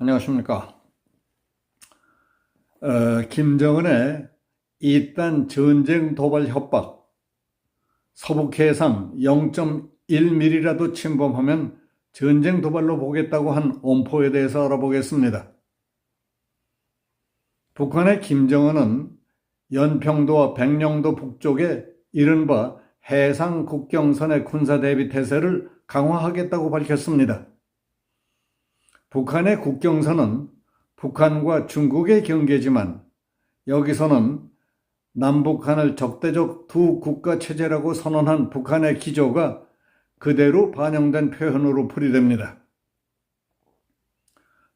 안녕하십니까. 김정은의 이딴 전쟁 도발 협박, 서북 해상 0.1mm라도 침범하면 전쟁 도발로 보겠다고 한 엄포에 대해서 알아보겠습니다. 북한의 김정은은 연평도와 백령도 북쪽에 이른바 해상 국경선의 군사 대비 태세를 강화하겠다고 밝혔습니다. 북한의 국경선은 북한과 중국의 경계지만 여기서는 남북한을 적대적 두 국가 체제라고 선언한 북한의 기조가 그대로 반영된 표현으로 풀이됩니다.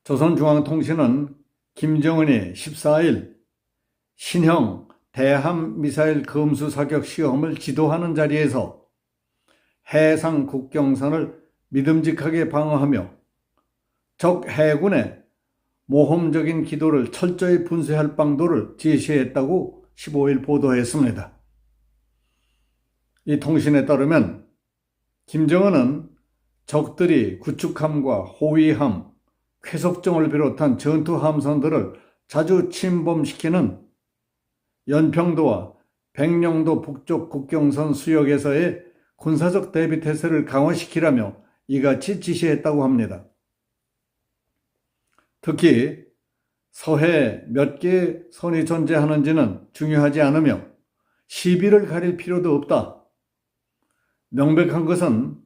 조선중앙통신은 김정은이 14일 신형 대함 미사일 검수 사격 시험을 지도하는 자리에서 해상 국경선을 믿음직하게 방어하며 적 해군의 모험적인 기도를 철저히 분쇄할 방도를 제시했다고 15일 보도했습니다. 이 통신에 따르면 김정은은 적들이 구축함과 호위함, 쾌속정을 비롯한 전투함선들을 자주 침범시키는 연평도와 백령도 북쪽 국경선 수역에서의 군사적 대비태세를 강화시키라며 이같이 지시했다고 합니다. 특히 서해 몇 개의 선이 존재하는지는 중요하지 않으며 시비를 가릴 필요도 없다. 명백한 것은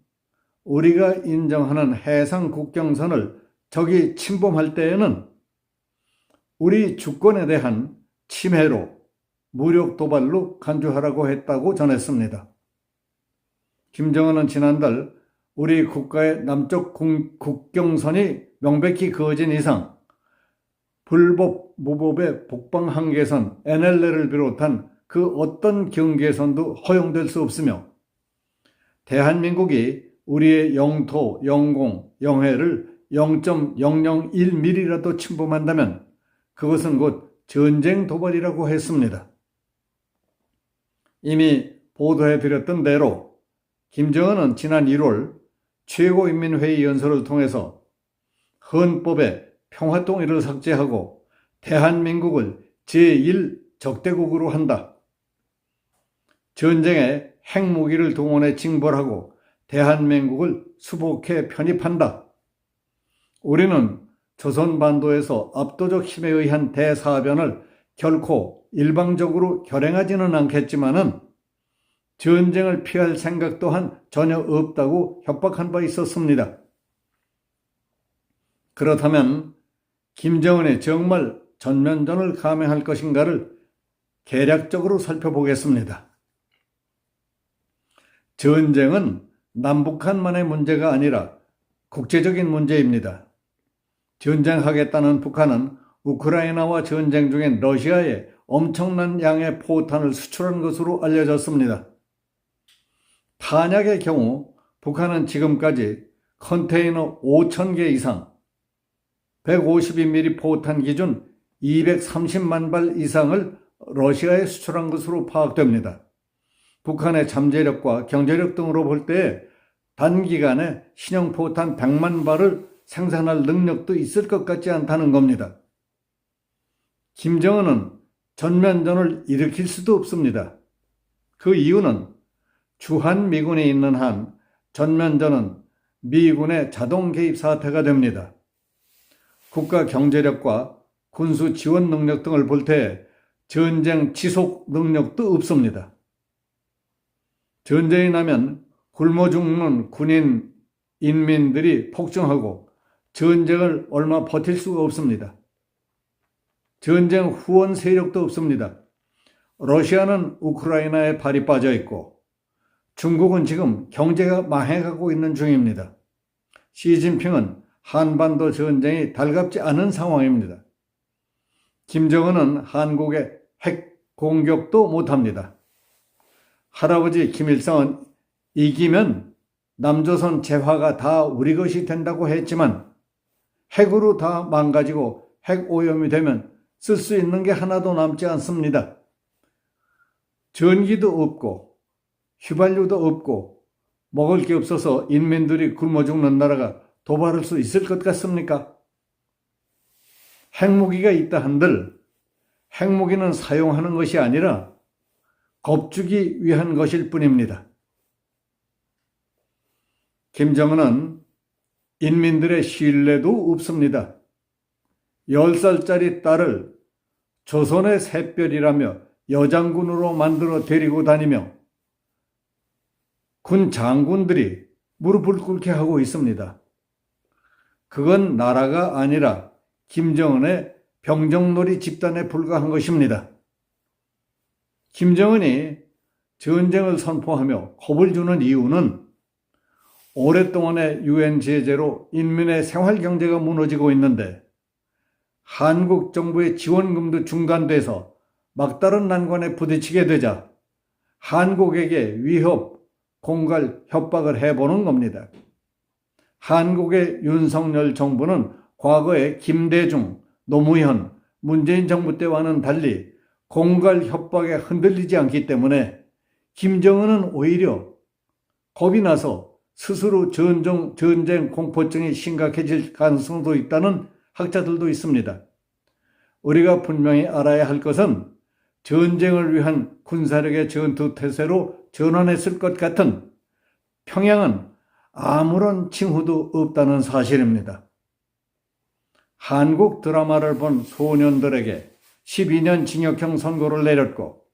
우리가 인정하는 해상 국경선을 적이 침범할 때에는 우리 주권에 대한 침해로 무력 도발로 간주하라고 했다고 전했습니다. 김정은은 지난달 우리 국가의 남쪽 국경선이 명백히 그어진 이상 불법 무법의 북방한계선 NLL을 비롯한 그 어떤 경계선도 허용될 수 없으며 대한민국이 우리의 영토, 영공, 영해를 0.001mm라도 침범한다면 그것은 곧 전쟁 도발이라고 했습니다. 이미 보도해드렸던 대로 김정은은 지난 1월 최고인민회의 연설을 통해서 헌법에 평화통일을 삭제하고 대한민국을 제1적대국으로 한다. 전쟁에 핵무기를 동원해 징벌하고 대한민국을 수복해 편입한다. 우리는 조선반도에서 압도적 힘에 의한 대사변을 결코 일방적으로 결행하지는 않겠지만은 전쟁을 피할 생각 또한 전혀 없다고 협박한 바 있었습니다. 그렇다면 김정은이 정말 전면전을 감행할 것인가를 개략적으로 살펴보겠습니다. 전쟁은 남북한만의 문제가 아니라 국제적인 문제입니다. 전쟁하겠다는 북한은 우크라이나와 전쟁 중인 러시아에 엄청난 양의 포탄을 수출한 것으로 알려졌습니다. 탄약의 경우 북한은 지금까지 컨테이너 5,000개 이상, 152mm 포탄 기준 230만 발 이상을 러시아에 수출한 것으로 파악됩니다. 북한의 잠재력과 경제력 등으로 볼 때 단기간에 신형 포탄 100만 발을 생산할 능력도 있을 것 같지 않다는 겁니다. 김정은은 전면전을 일으킬 수도 없습니다. 그 이유는 주한미군이 있는 한 전면전은 미군의 자동 개입 사태가 됩니다. 국가 경제력과 군수 지원 능력 등을 볼 때 전쟁 지속 능력도 없습니다. 전쟁이 나면 굶어 죽는 군인, 인민들이 폭증하고 전쟁을 얼마 버틸 수가 없습니다. 전쟁 후원 세력도 없습니다. 러시아는 우크라이나에 발이 빠져 있고 중국은 지금 경제가 망해가고 있는 중입니다. 시진핑은 한반도 전쟁이 달갑지 않은 상황입니다. 김정은은 한국에 핵 공격도 못합니다. 할아버지 김일성은 이기면 남조선 재화가 다 우리 것이 된다고 했지만 핵으로 다 망가지고 핵 오염이 되면 쓸 수 있는 게 하나도 남지 않습니다. 전기도 없고 휘발유도 없고 먹을 게 없어서 인민들이 굶어 죽는 나라가 도발할 수 있을 것 같습니까? 핵무기가 있다 한들 핵무기는 사용하는 것이 아니라 겁주기 위한 것일 뿐입니다. 김정은은 인민들의 신뢰도 없습니다. 10살짜리 딸을 조선의 샛별이라며 여장군으로 만들어 데리고 다니며 군 장군들이 무릎을 꿇게 하고 있습니다. 그건 나라가 아니라 김정은의 병정놀이 집단에 불과한 것입니다. 김정은이 전쟁을 선포하며 겁을 주는 이유는 오랫동안의 유엔 제재로 인민의 생활경제가 무너지고 있는데 한국 정부의 지원금도 중단돼서 막다른 난관에 부딪히게 되자 한국에게 위협, 공갈, 협박을 해보는 겁니다. 한국의 윤석열 정부는 과거에 김대중, 노무현, 문재인 정부 때와는 달리 공갈, 협박에 흔들리지 않기 때문에 김정은은 오히려 겁이 나서 스스로 전쟁 공포증이 심각해질 가능성도 있다는 학자들도 있습니다. 우리가 분명히 알아야 할 것은 전쟁을 위한 군사력의 전투 태세로 전환했을 것 같은 평양은 아무런 징후도 없다는 사실입니다. 한국 드라마를 본 소년들에게 12년 징역형 선고를 내렸고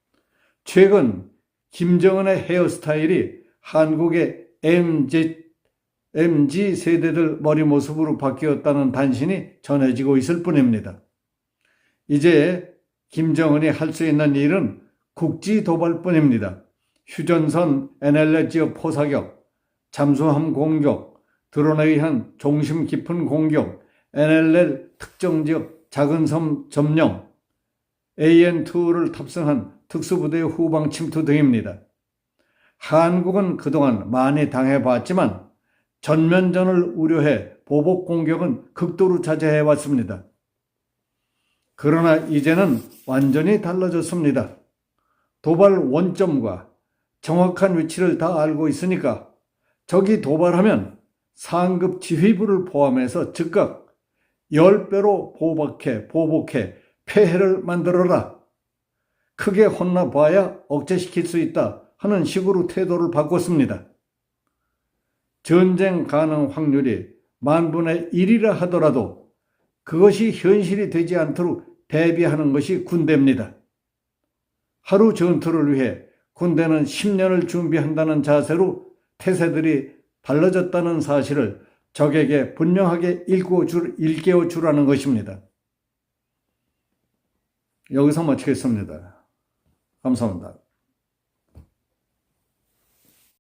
최근 김정은의 헤어스타일이 한국의 MZ 세대들 머리 모습으로 바뀌었다는 단신이 전해지고 있을 뿐입니다. 이제 김정은이 할 수 있는 일은 국지 도발뿐입니다. 휴전선 NLL 지역 포사격, 잠수함 공격, 드론에 의한 종심 깊은 공격, NLL 특정 지역 작은 섬 점령, AN2를 탑승한 특수부대의 후방 침투 등입니다. 한국은 그동안 많이 당해봤지만 전면전을 우려해 보복 공격은 극도로 자제해왔습니다. 그러나 이제는 완전히 달라졌습니다. 도발 원점과 정확한 위치를 다 알고 있으니까 적이 도발하면 상급 지휘부를 포함해서 즉각 10배로 보복해 폐해를 만들어라. 크게 혼나봐야 억제시킬 수 있다 하는 식으로 태도를 바꿨습니다. 전쟁 가능 확률이 10,000분의 1이라 하더라도 그것이 현실이 되지 않도록 대비하는 것이 군대입니다. 하루 전투를 위해 군대는 10년을 준비한다는 자세로 태세들이 달라졌다는 사실을 적에게 분명하게 일깨워 주라는 것입니다. 여기서 마치겠습니다. 감사합니다.